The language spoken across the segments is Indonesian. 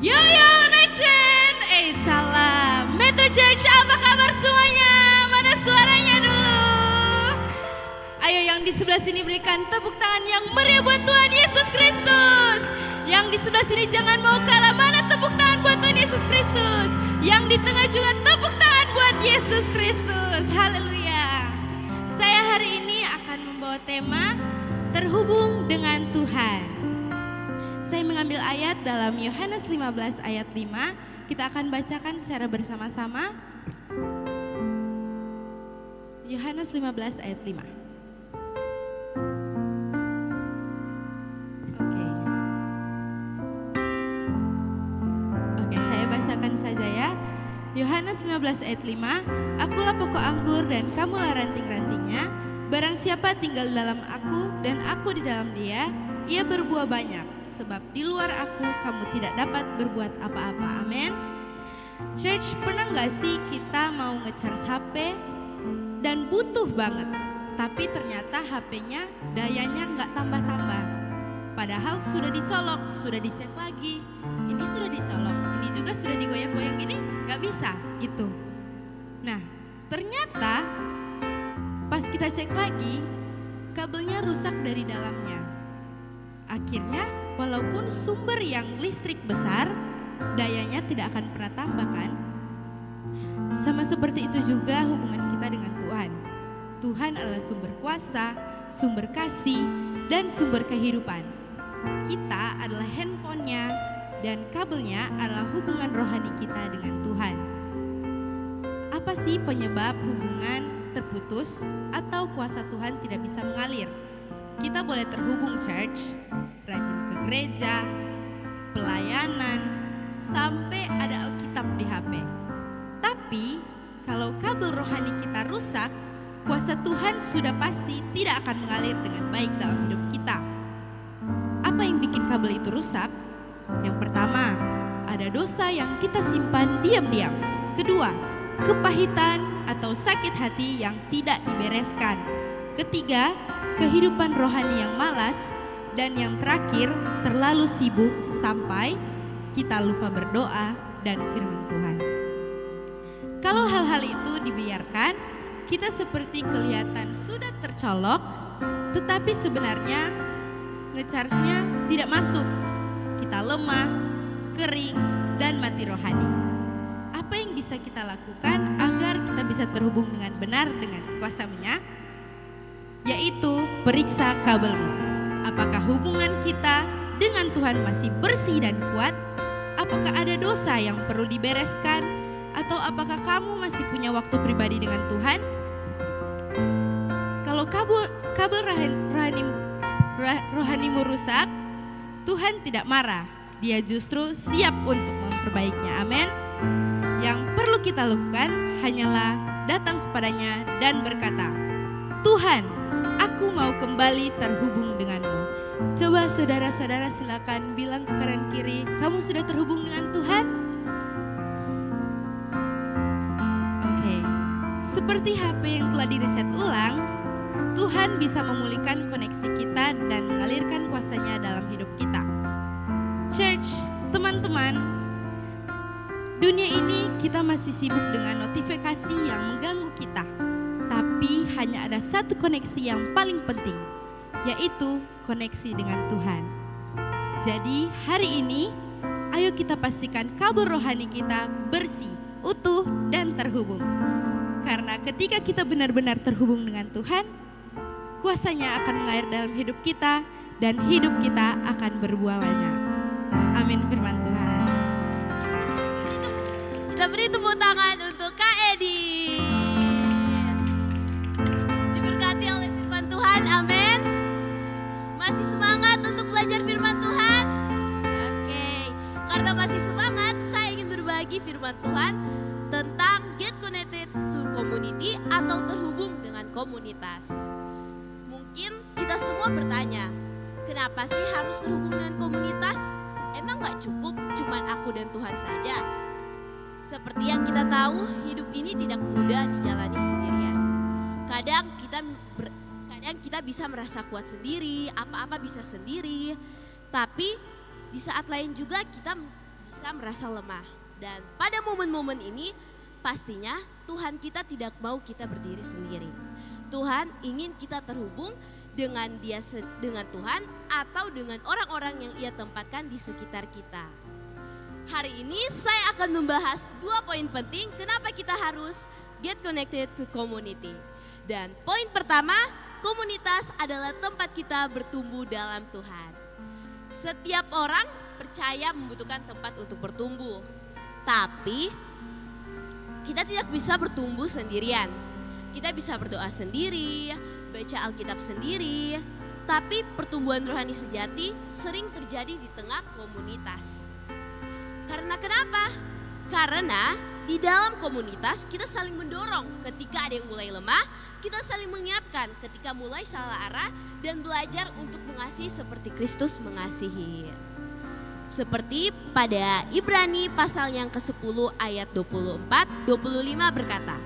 Yo yo naik tren, salam Metro Church, apa kabar semuanya? Mana suaranya dulu? Ayo yang di sebelah sini berikan tepuk tangan yang meriah buat Tuhan Yesus Kristus. Yang di sebelah sini jangan mau kalah, mana tepuk tangan buat Tuhan Yesus Kristus. Yang di tengah juga tepuk tangan buat Yesus Kristus, haleluya. Saya hari ini akan membawa tema terhubung dengan Tuhan. Saya mengambil ayat dalam Yohanes 15 ayat 5. Kita akan bacakan secara bersama-sama. Yohanes 15 ayat 5. Oke, saya bacakan saja ya. Yohanes 15 ayat 5. Akulah pokok anggur dan kamulah ranting-rantingnya. Barang siapa tinggal dalam aku dan aku di dalam dia, ia berbuah banyak, sebab di luar aku kamu tidak dapat berbuat apa-apa. Amin. Church, pernah gak sih kita mau nge-charge HP dan butuh banget, tapi ternyata HP-nya dayanya gak tambah-tambah. Padahal sudah dicolok, sudah dicek lagi, ini sudah dicolok, ini juga sudah digoyang-goyang gini, gak bisa gitu. Nah, ternyata pas kita cek lagi, kabelnya rusak dari dalamnya. Akhirnya walaupun sumber yang listrik besar, dayanya tidak akan pernah tambah kan? Sama seperti itu juga hubungan kita dengan Tuhan. Tuhan adalah sumber kuasa, sumber kasih, dan sumber kehidupan. Kita adalah handphonenya dan kabelnya adalah hubungan rohani kita dengan Tuhan. Apa sih penyebab hubungan terputus atau kuasa Tuhan tidak bisa mengalir? Kita boleh terhubung church, rajin ke gereja, pelayanan, sampai ada Alkitab di HP. Tapi kalau kabel rohani kita rusak, kuasa Tuhan sudah pasti tidak akan mengalir dengan baik dalam hidup kita. Apa yang bikin kabel itu rusak? Yang pertama, ada dosa yang kita simpan diam-diam. Kedua, kepahitan atau sakit hati yang tidak dibereskan. Ketiga, kehidupan rohani yang malas. Dan yang terakhir, terlalu sibuk sampai kita lupa berdoa dan firman Tuhan. Kalau hal-hal itu dibiarkan, kita seperti kelihatan sudah tercolok, tetapi sebenarnya nge-charge-nya tidak masuk. Kita lemah, kering, dan mati rohani. Apa yang bisa kita lakukan agar kita bisa terhubung dengan benar dengan kuasa-Nya? Yaitu periksa kabelmu. Apakah hubungan kita dengan Tuhan masih bersih dan kuat? Apakah ada dosa yang perlu dibereskan? Atau apakah kamu masih punya waktu pribadi dengan Tuhan? Kalau kabel rohanimu rusak, Tuhan tidak marah. Dia justru siap untuk memperbaikinya. Amin. Yang perlu kita lakukan hanyalah datang kepadanya dan berkata, Tuhan, aku mau kembali terhubung denganmu. Coba saudara-saudara silakan bilang ke kanan kiri, kamu sudah terhubung dengan Tuhan? Oke, seperti HP yang telah direset ulang, Tuhan bisa memulihkan koneksi kita dan mengalirkan kuasa-Nya dalam hidup kita. Church, teman-teman, dunia ini kita masih sibuk dengan notifikasi yang mengganggu kita. Tapi hanya ada satu koneksi yang paling penting, yaitu koneksi dengan Tuhan. Jadi hari ini, ayo kita pastikan kabel rohani kita bersih, utuh, dan terhubung. Karena ketika kita benar-benar terhubung dengan Tuhan, kuasa-Nya akan mengalir dalam hidup kita, dan hidup kita akan berbuah banyak. Amin firman Tuhan. Kita beri tepuk tangan untuk Kak Edi. Diberkati oleh firman Tuhan, amin. Masih semangat untuk belajar firman Tuhan? Oke, karena masih semangat, saya ingin berbagi firman Tuhan tentang get connected to community atau terhubung dengan komunitas. Mungkin kita semua bertanya, kenapa sih harus terhubung dengan komunitas? Emang gak cukup cuman aku dan Tuhan saja? Seperti yang kita tahu, hidup ini tidak mudah dijalani sendirian. Kadang kita bisa merasa kuat sendiri, apa-apa bisa sendiri. Tapi di saat lain juga kita bisa merasa lemah. Dan pada momen-momen ini pastinya Tuhan kita tidak mau kita berdiri sendiri. Tuhan ingin kita terhubung dengan dengan Tuhan atau dengan orang-orang yang Ia tempatkan di sekitar kita. Hari ini saya akan membahas 2 poin penting kenapa kita harus get connected to community. Dan poin pertama, komunitas adalah tempat kita bertumbuh dalam Tuhan. Setiap orang percaya membutuhkan tempat untuk bertumbuh. Tapi kita tidak bisa bertumbuh sendirian. Kita bisa berdoa sendiri, baca Alkitab sendiri. Tapi pertumbuhan rohani sejati sering terjadi di tengah komunitas. Karena kenapa? Karena di dalam komunitas kita saling mendorong ketika ada yang mulai lemah, kita saling mengingatkan ketika mulai salah arah dan belajar untuk mengasihi seperti Kristus mengasihi. Seperti pada Ibrani pasal yang ke-10 ayat 24-25 berkata,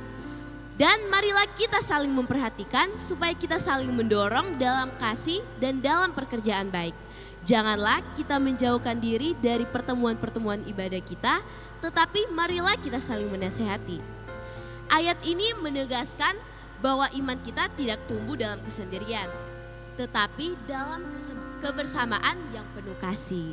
"Dan marilah kita saling memperhatikan supaya kita saling mendorong dalam kasih dan dalam pekerjaan baik. Janganlah kita menjauhkan diri dari pertemuan-pertemuan ibadah kita, tetapi marilah kita saling menasehati." Ayat ini menegaskan bahwa iman kita tidak tumbuh dalam kesendirian, tetapi dalam kebersamaan yang penuh kasih.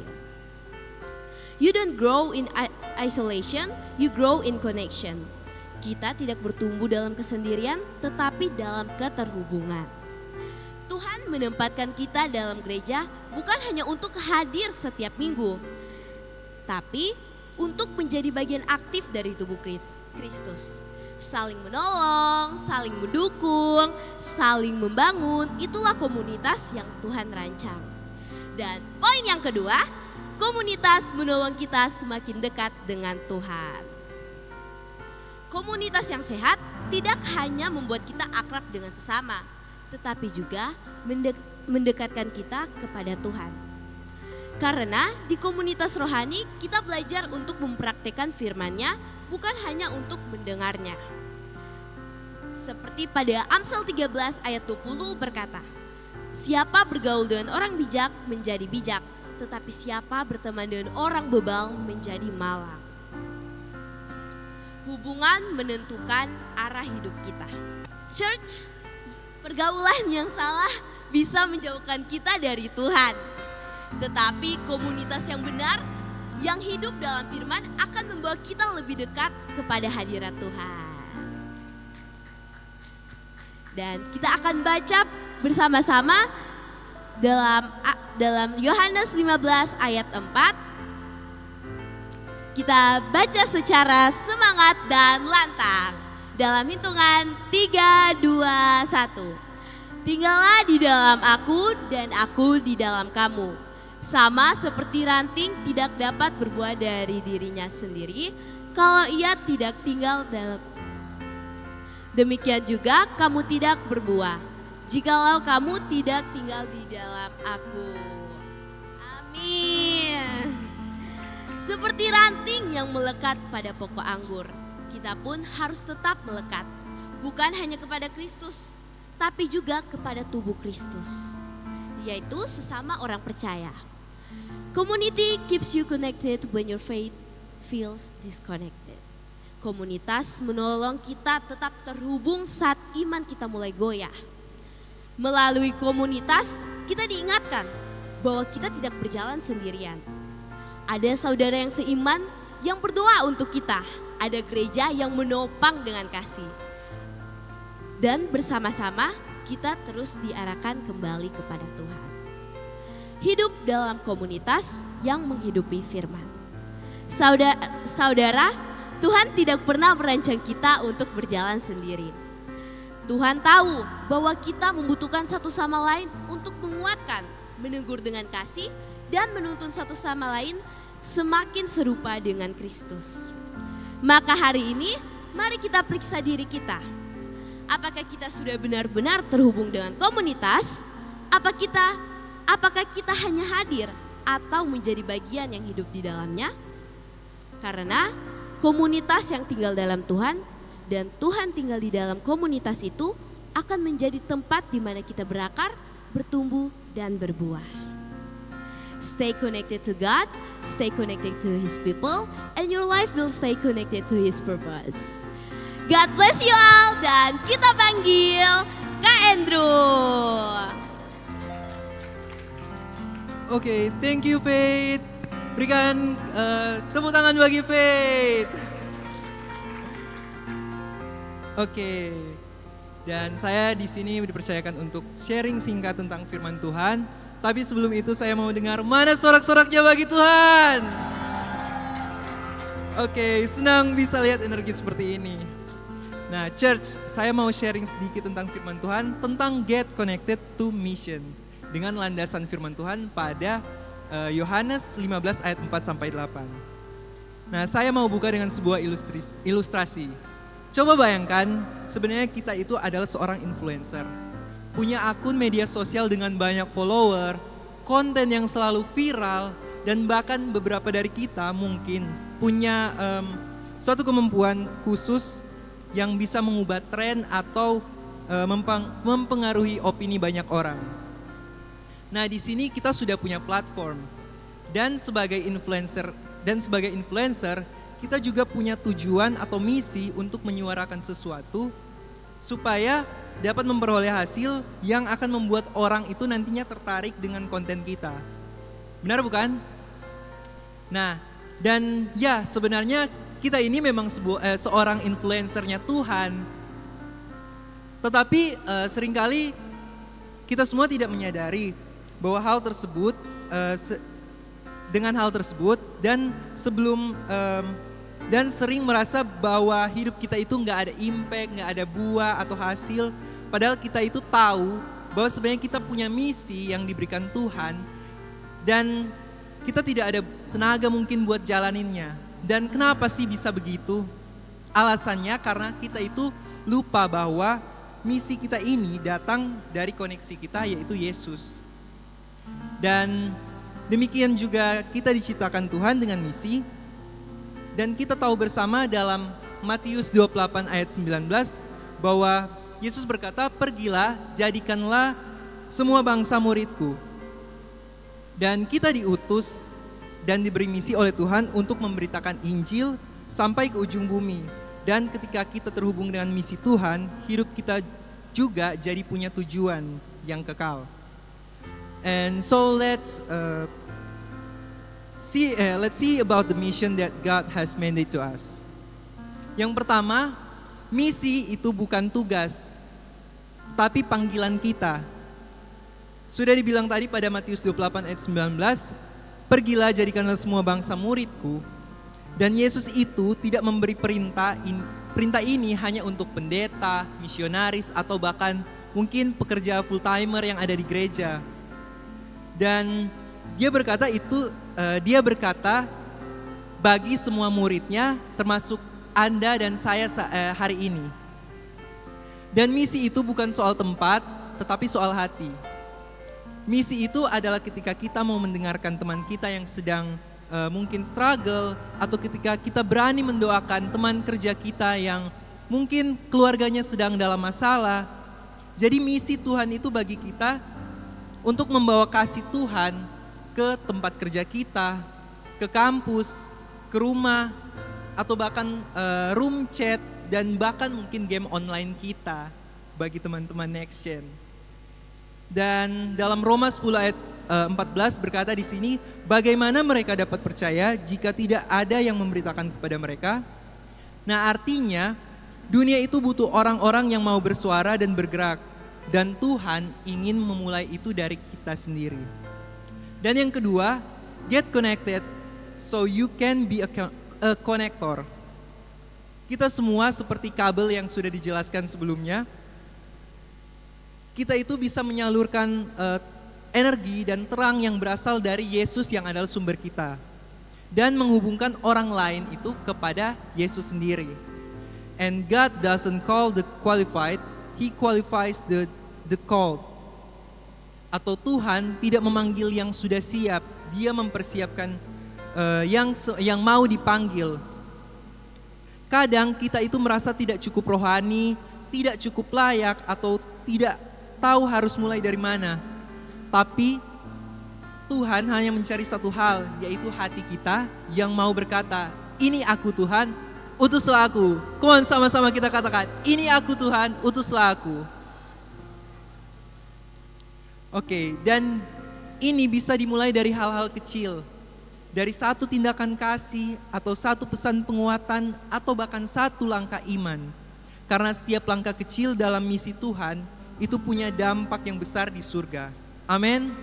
You don't grow in isolation, you grow in connection. Kita tidak bertumbuh dalam kesendirian, tetapi dalam keterhubungan. Tuhan menempatkan kita dalam gereja bukan hanya untuk hadir setiap minggu, tapi untuk menjadi bagian aktif dari tubuh Kristus. Saling menolong, saling mendukung, saling membangun, itulah komunitas yang Tuhan rancang. Dan poin yang kedua, komunitas menolong kita semakin dekat dengan Tuhan. Komunitas yang sehat tidak hanya membuat kita akrab dengan sesama, tetapi juga mendekatkan kita kepada Tuhan. Karena di komunitas rohani kita belajar untuk mempraktikkan firman-Nya, bukan hanya untuk mendengarnya. Seperti pada Amsal 13 ayat 20 berkata, "Siapa bergaul dengan orang bijak menjadi bijak, tetapi siapa berteman dengan orang bebal menjadi malang." Hubungan menentukan arah hidup kita. Church, pergaulan yang salah bisa menjauhkan kita dari Tuhan. Tetapi komunitas yang benar, yang hidup dalam firman akan membawa kita lebih dekat kepada hadirat Tuhan. Dan kita akan baca bersama-sama dalam Yohanes 15 ayat 4. Kita baca secara semangat dan lantang. Dalam hitungan 3, 2, 1. "Tinggallah di dalam aku dan aku di dalam kamu. Sama seperti ranting tidak dapat berbuah dari dirinya sendiri kalau ia tidak tinggal dalam. Demikian juga kamu tidak berbuah jikalau kamu tidak tinggal di dalam aku." Amin. Seperti ranting yang melekat pada pokok anggur, kita pun harus tetap melekat, bukan hanya kepada Kristus, tapi juga kepada tubuh Kristus, yaitu sesama orang percaya. Community keeps you connected when your faith feels disconnected. Komunitas menolong kita tetap terhubung saat iman kita mulai goyah. Melalui komunitas, kita diingatkan bahwa kita tidak berjalan sendirian. Ada saudara yang seiman yang berdoa untuk kita. Ada gereja yang menopang dengan kasih. Dan bersama-sama kita terus diarahkan kembali kepada Tuhan. Hidup dalam komunitas yang menghidupi firman. Saudara, Tuhan tidak pernah merancang kita untuk berjalan sendiri. Tuhan tahu bahwa kita membutuhkan satu sama lain untuk menguatkan, menegur dengan kasih, dan menuntun satu sama lain semakin serupa dengan Kristus. Maka hari ini, mari kita periksa diri kita. Apakah kita sudah benar-benar terhubung dengan komunitas? Apakah kita hanya hadir atau menjadi bagian yang hidup di dalamnya? Karena komunitas yang tinggal dalam Tuhan dan Tuhan tinggal di dalam komunitas itu akan menjadi tempat di mana kita berakar, bertumbuh, dan berbuah. Stay connected to God, stay connected to His people, and your life will stay connected to His purpose. God bless you all, dan kita panggil Kak Andrew. Oke, thank you Faith. Berikan tepuk tangan bagi Faith. Oke, dan saya di sini dipercayakan untuk sharing singkat tentang firman Tuhan. Tapi sebelum itu saya mau dengar mana sorak-soraknya bagi Tuhan. Oke, senang bisa lihat energi seperti ini. Nah, church, saya mau sharing sedikit tentang firman Tuhan, tentang get connected to mission. Dengan landasan firman Tuhan pada Yohanes 15 ayat 4-8. Nah, saya mau buka dengan sebuah ilustrasi. Coba bayangkan, sebenarnya kita itu adalah seorang influencer. Punya akun media sosial dengan banyak follower, konten yang selalu viral, dan bahkan beberapa dari kita mungkin punya suatu kemampuan khusus yang bisa mengubah tren atau mempengaruhi opini banyak orang. Nah, di sini kita sudah punya platform, dan sebagai influencer kita juga punya tujuan atau misi untuk menyuarakan sesuatu supaya dapat memperoleh hasil yang akan membuat orang itu nantinya tertarik dengan konten kita. Benar bukan? Nah, dan ya sebenarnya kita ini memang seorang influencernya Tuhan. Tetapi seringkali kita semua tidak menyadari bahwa dengan hal tersebut dan sering merasa bahwa hidup kita itu nggak ada impact, nggak ada buah atau hasil. Padahal kita itu tahu bahwa sebenarnya kita punya misi yang diberikan Tuhan dan kita tidak ada tenaga mungkin buat jalaninnya. Dan kenapa sih bisa begitu? Alasannya karena kita itu lupa bahwa misi kita ini datang dari koneksi kita, yaitu Yesus. Dan demikian juga kita diciptakan Tuhan dengan misi. Dan kita tahu bersama dalam Matius 28 ayat 19 bahwa Yesus berkata, "Pergilah, jadikanlah semua bangsa muridku." Dan kita diutus dan diberi misi oleh Tuhan untuk memberitakan Injil sampai ke ujung bumi. Dan ketika kita terhubung dengan misi Tuhan, hidup kita juga jadi punya tujuan yang kekal. And so let's see about the mission that God has mandate to us. Yang pertama, misi itu bukan tugas, tapi panggilan kita. Sudah dibilang tadi pada Matius 28 ayat 19, "Pergilah jadikanlah semua bangsa muridku." Dan Yesus itu tidak memberi perintah ini hanya untuk pendeta, misionaris, atau bahkan mungkin pekerja full timer yang ada di gereja. Dan dia berkata bagi semua muridnya, termasuk Anda dan saya hari ini. Dan misi itu bukan soal tempat, tetapi soal hati. Misi itu adalah ketika kita mau mendengarkan teman kita yang sedang mungkin struggle, atau ketika kita berani mendoakan teman kerja kita yang mungkin keluarganya sedang dalam masalah. Jadi misi Tuhan itu bagi kita untuk membawa kasih Tuhan ke tempat kerja kita, ke kampus, ke rumah, atau bahkan room chat, dan bahkan mungkin game online kita bagi teman-teman Next Gen. Dan dalam Roma 10 ayat 14 berkata di sini, bagaimana mereka dapat percaya jika tidak ada yang memberitakan kepada mereka? Nah, artinya dunia itu butuh orang-orang yang mau bersuara dan bergerak. Dan Tuhan ingin memulai itu dari kita sendiri. Dan yang kedua, get connected so you can be a connector. Kita semua seperti kabel yang sudah dijelaskan sebelumnya. Kita itu bisa menyalurkan energi dan terang yang berasal dari Yesus yang adalah sumber kita. Dan menghubungkan orang lain itu kepada Yesus sendiri. And God doesn't call the qualified, He qualifies the called. Atau Tuhan tidak memanggil yang sudah siap, Dia mempersiapkan yang mau dipanggil. Kadang kita itu merasa tidak cukup rohani, tidak cukup layak, atau tidak tahu harus mulai dari mana. Tapi Tuhan hanya mencari satu hal, yaitu hati kita yang mau berkata, ini aku Tuhan, utuslah aku. Come on, sama-sama kita katakan, ini aku Tuhan, utuslah aku. Oke, dan ini bisa dimulai dari hal-hal kecil. Dari satu tindakan kasih, atau satu pesan penguatan, atau bahkan satu langkah iman. Karena setiap langkah kecil dalam misi Tuhan, itu punya dampak yang besar di surga. Amin.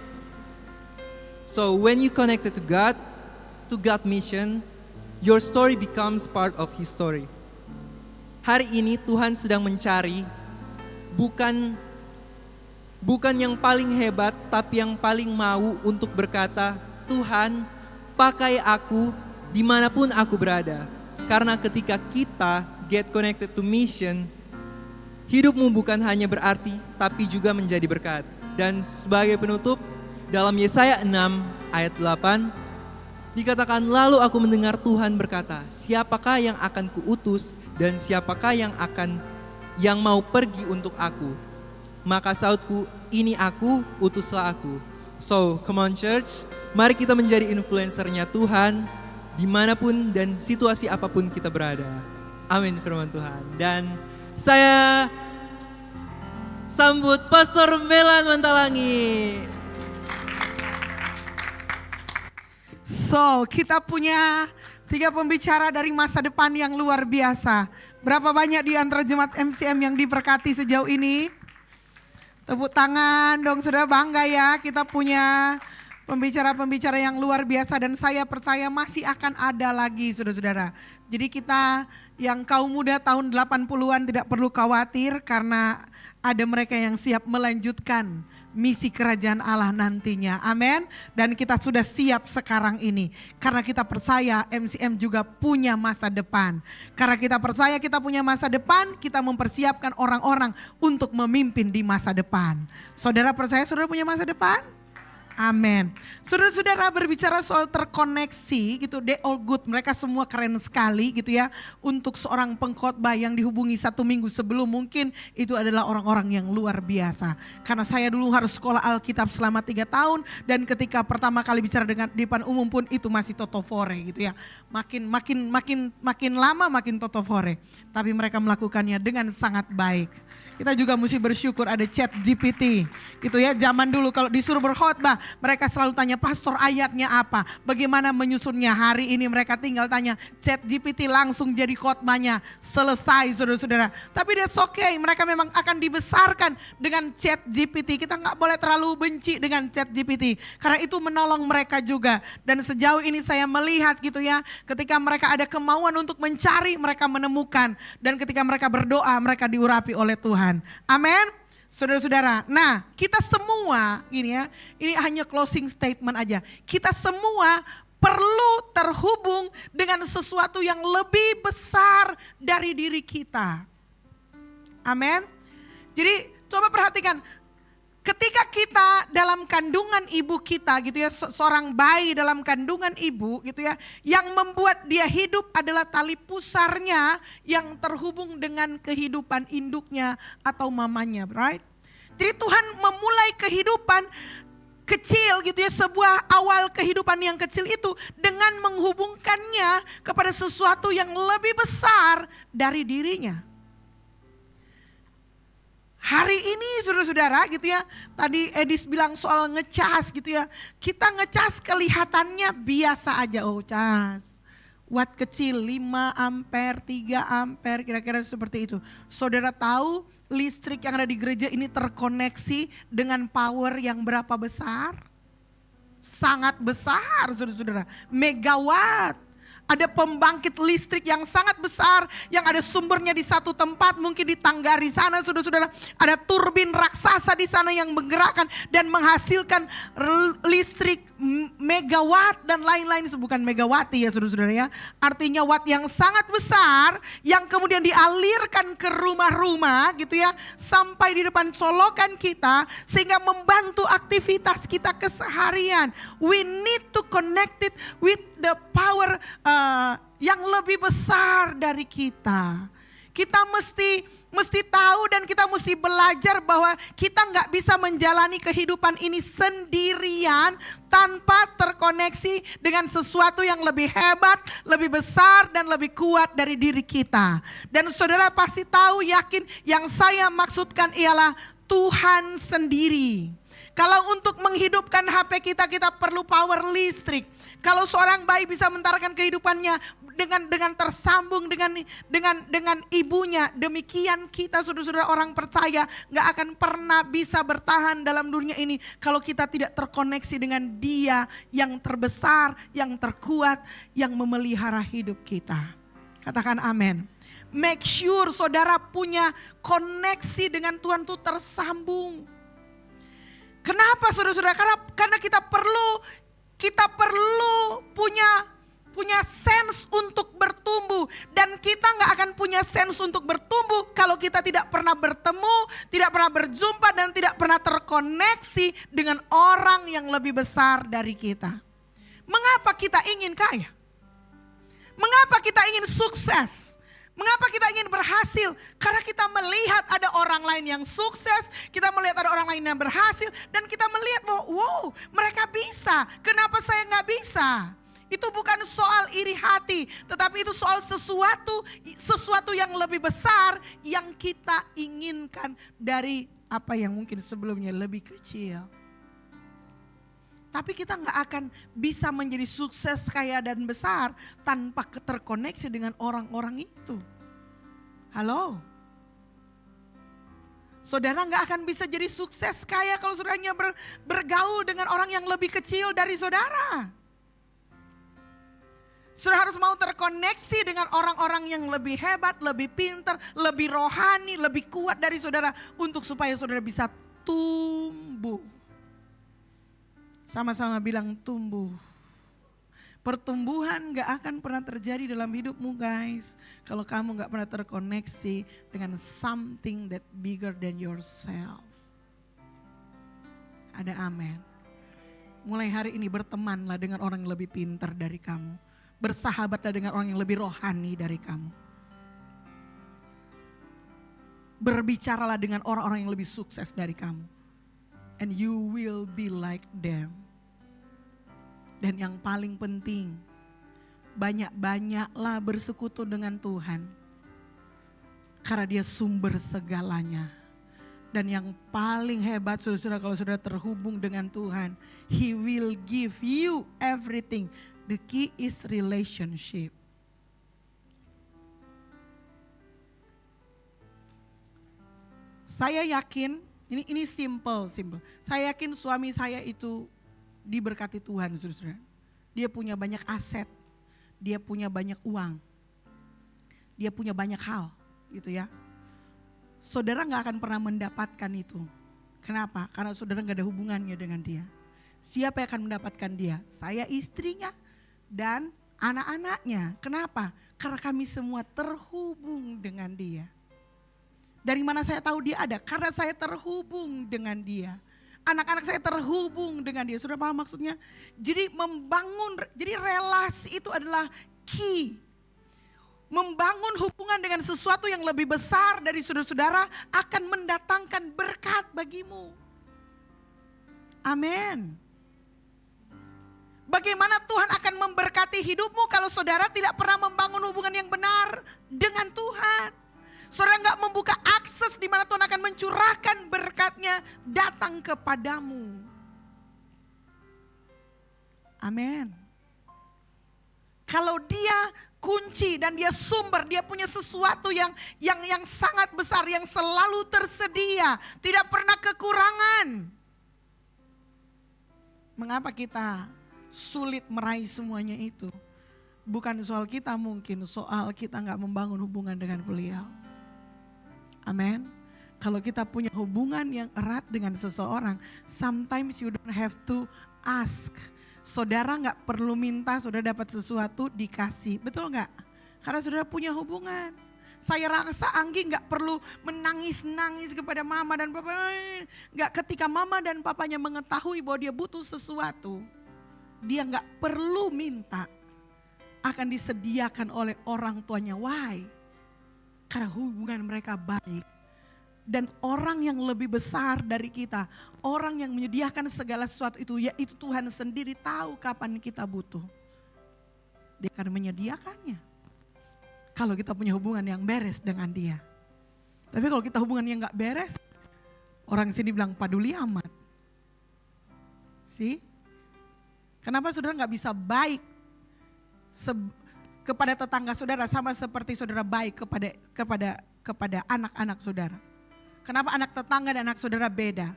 So when you connected to God mission, your story becomes part of His story. Hari ini Tuhan sedang mencari bukan yang paling hebat, tapi yang paling mau untuk berkata, Tuhan, pakai aku dimanapun aku berada. Karena ketika kita get connected to mission, hidupmu bukan hanya berarti, tapi juga menjadi berkat. Dan sebagai penutup, dalam Yesaya 6 ayat 8, dikatakan, lalu aku mendengar Tuhan berkata, siapakah yang akan kuutus dan siapakah yang mau pergi untuk aku? Maka sautku, ini aku, utuslah aku. So, come on church, mari kita menjadi influencernya Tuhan, dimanapun dan situasi apapun kita berada. Amin firman Tuhan. Dan saya sambut Pastor Melan Mantalangi. So, kita punya 3 pembicara dari masa depan yang luar biasa. Berapa banyak di antara jemaat MCM yang diberkati sejauh ini? Tepuk tangan dong, saudara, bangga ya. Kita punya pembicara-pembicara yang luar biasa dan saya percaya masih akan ada lagi, saudara-saudara. Jadi kita yang kaum muda tahun 80-an tidak perlu khawatir karena ada mereka yang siap melanjutkan misi kerajaan Allah nantinya. Amin. Dan kita sudah siap sekarang ini. Karena kita percaya MCM juga punya masa depan. Karena kita percaya kita punya masa depan, kita mempersiapkan orang-orang untuk memimpin di masa depan. Saudara percaya saudara punya masa depan? Amin. Saudara-saudara berbicara soal terkoneksi gitu, they all good. Mereka semua keren sekali gitu ya. Untuk seorang pengkhotbah yang dihubungi 1 minggu sebelum, mungkin itu adalah orang-orang yang luar biasa. Karena saya dulu harus sekolah Alkitab selama 3 tahun. Dan ketika pertama kali bicara dengan di depan umum pun itu masih totofore gitu ya. Makin lama makin totofore. Tapi mereka melakukannya dengan sangat baik. Kita juga mesti bersyukur ada Chat GPT gitu ya. Zaman dulu kalau disuruh berkhotbah, mereka selalu tanya, pastor ayatnya apa? Bagaimana menyusunnya? Hari ini mereka tinggal tanya Chat GPT, langsung jadi khotbahnya. Selesai saudara-saudara. Tapi that's okay, mereka memang akan dibesarkan dengan Chat GPT. Kita gak boleh terlalu benci dengan Chat GPT. Karena itu menolong mereka juga. Dan sejauh ini saya melihat gitu ya, ketika mereka ada kemauan untuk mencari, mereka menemukan. Dan ketika mereka berdoa, mereka diurapi oleh Tuhan. Amin. Saudara-saudara, nah kita semua gini ya, ini hanya closing statement aja. Kita semua perlu terhubung dengan sesuatu yang lebih besar dari diri kita. Amin. Jadi coba perhatikan, ketika kita dalam kandungan ibu kita gitu ya, seorang bayi dalam kandungan ibu gitu ya, yang membuat dia hidup adalah tali pusarnya yang terhubung dengan kehidupan induknya atau mamanya, right? Jadi Tuhan memulai kehidupan kecil gitu ya, sebuah awal kehidupan yang kecil itu dengan menghubungkannya kepada sesuatu yang lebih besar dari dirinya. Hari ini saudara-saudara gitu ya, tadi Edis bilang soal ngecas gitu ya. Kita ngecas kelihatannya biasa aja, oh cas. Watt kecil 5 ampere, 3 ampere, kira-kira seperti itu. Saudara tahu listrik yang ada di gereja ini terkoneksi dengan power yang berapa besar? Sangat besar saudara-saudara, megawatt. Ada pembangkit listrik yang sangat besar, yang ada sumbernya di satu tempat, mungkin di Tanggari sana saudara-saudara. Ada turbin raksasa di sana yang menggerakkan dan menghasilkan listrik megawatt dan lain-lain. Bukan megawati ya saudara-saudara ya. Artinya watt yang sangat besar yang kemudian dialirkan ke rumah-rumah gitu ya. Sampai di depan colokan kita sehingga membantu aktivitas kita keseharian. We need to connect it with the power yang lebih besar dari kita. Kita mesti tahu dan kita mesti belajar bahwa kita nggak bisa menjalani kehidupan ini sendirian tanpa terkoneksi dengan sesuatu yang lebih hebat, lebih besar dan lebih kuat dari diri kita. Dan saudara pasti tahu, yakin yang saya maksudkan ialah Tuhan sendiri. Kalau untuk menghidupkan HP kita perlu power listrik. Kalau seorang bayi bisa mentarkan kehidupannya dengan tersambung dengan ibunya, demikian kita saudara-saudara orang percaya nggak akan pernah bisa bertahan dalam dunia ini kalau kita tidak terkoneksi dengan Dia yang terbesar, yang terkuat, yang memelihara hidup kita. Katakan amin. Make sure saudara punya koneksi dengan Tuhan itu tersambung. Kenapa saudara-saudara? Karena kita perlu punya sense untuk bertumbuh. Dan kita gak akan punya sense untuk bertumbuh kalau kita tidak pernah bertemu, tidak pernah berjumpa dan tidak pernah terkoneksi dengan orang yang lebih besar dari kita. Mengapa kita ingin kaya? Mengapa kita ingin sukses? Mengapa kita ingin berhasil? Karena kita melihat ada orang lain yang sukses, kita melihat ada orang lain yang berhasil, dan kita melihat bahwa wow, mereka bisa, kenapa saya nggak bisa? Itu bukan soal iri hati, tetapi itu soal sesuatu yang lebih besar yang kita inginkan dari apa yang mungkin sebelumnya lebih kecil. Tapi kita gak akan bisa menjadi sukses, kaya dan besar tanpa terkoneksi dengan orang-orang itu. Halo? Saudara gak akan bisa jadi sukses, kaya kalau saudaranya bergaul dengan orang yang lebih kecil dari saudara. Saudara harus mau terkoneksi dengan orang-orang yang lebih hebat, lebih pintar, lebih rohani, lebih kuat dari saudara untuk supaya saudara bisa tumbuh. Sama-sama bilang tumbuh. Pertumbuhan gak akan pernah terjadi dalam hidupmu guys, kalau kamu gak pernah terkoneksi dengan something that bigger than yourself. Ada amin. Mulai hari ini bertemanlah dengan orang yang lebih pintar dari kamu. Bersahabatlah dengan orang yang lebih rohani dari kamu. Berbicaralah dengan orang-orang yang lebih sukses dari kamu. And you will be like them. Dan yang paling penting, banyak-banyaklah bersekutu dengan Tuhan. Karena Dia sumber segalanya. Dan yang paling hebat saudara, kalau saudara terhubung dengan Tuhan, He will give you everything. The key is relationship. Saya yakin, ini simple. Saya yakin suami saya itu diberkati Tuhan, saudara. Dia punya banyak aset, dia punya banyak uang, dia punya banyak hal, gitu ya. Saudara nggak akan pernah mendapatkan itu. Kenapa? Karena saudara nggak ada hubungannya dengan dia. Siapa yang akan mendapatkan dia? Saya, istrinya, dan anak-anaknya. Kenapa? Karena kami semua terhubung dengan dia. Dari mana saya tahu dia ada? Karena saya terhubung dengan dia. Anak-anak saya terhubung dengan dia. Sudah paham maksudnya? Jadi jadi relasi itu adalah key. Membangun hubungan dengan sesuatu yang lebih besar dari saudara-saudara akan mendatangkan berkat bagimu. Amin. Bagaimana Tuhan akan memberkati hidupmu kalau saudara tidak pernah membangun hubungan yang benar dengan Tuhan? Saudara gak membuka akses di mana Tuhan akan mencurahkan berkatnya datang kepadamu. Amin. Kalau dia kunci dan dia sumber, dia punya sesuatu yang sangat besar, yang selalu tersedia, tidak pernah kekurangan. Mengapa kita sulit meraih semuanya itu? Bukan soal kita mungkin, soal kita gak membangun hubungan dengan beliau. Amin. Kalau kita punya hubungan yang erat dengan seseorang, sometimes you don't have to ask. Saudara gak perlu minta, saudara dapat sesuatu dikasih. Betul gak? Karena saudara punya hubungan. Saya rasa Anggi gak perlu menangis-nangis kepada mama dan papa. Gak, ketika mama dan papanya mengetahui bahwa dia butuh sesuatu, dia gak perlu minta. Akan disediakan oleh orang tuanya. Why? Karena hubungan mereka baik. Dan orang yang lebih besar dari kita, orang yang menyediakan segala sesuatu itu, yaitu Tuhan sendiri tahu kapan kita butuh. Dia akan menyediakannya. Kalau kita punya hubungan yang beres dengan dia. Tapi kalau kita hubungannya nggak beres, orang sini bilang paduli amat. See? Kenapa saudara nggak bisa baik kepada tetangga saudara sama seperti saudara baik kepada anak-anak saudara? Kenapa anak tetangga dan anak saudara beda?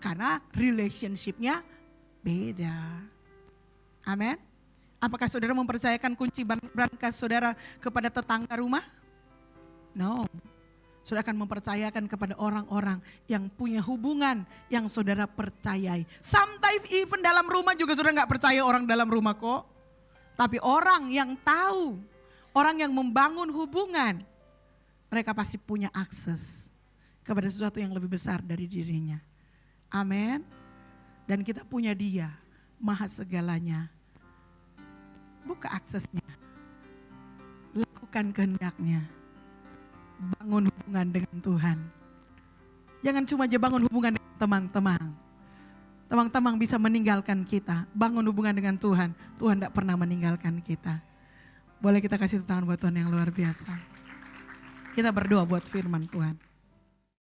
Karena relationship-nya beda. Amin. Apakah saudara mempercayakan kunci berangkas saudara kepada tetangga rumah? No. Saudara akan mempercayakan kepada orang-orang yang punya hubungan yang saudara percayai. Sometimes even dalam rumah juga saudara gak percaya orang dalam rumah kok. Tapi orang yang tahu, orang yang membangun hubungan, mereka pasti punya akses kepada sesuatu yang lebih besar dari dirinya. Amin. Dan kita punya Dia, Maha segalanya. Buka aksesnya. Lakukan kehendaknya. Bangun hubungan dengan Tuhan. Jangan cuma aja bangun hubungan dengan teman-teman. Teman-teman bisa meninggalkan kita. Bangun hubungan dengan Tuhan. Tuhan tidak pernah meninggalkan kita. Boleh kita kasih tepuk tangan buat Tuhan yang luar biasa. Kita berdoa buat firman Tuhan.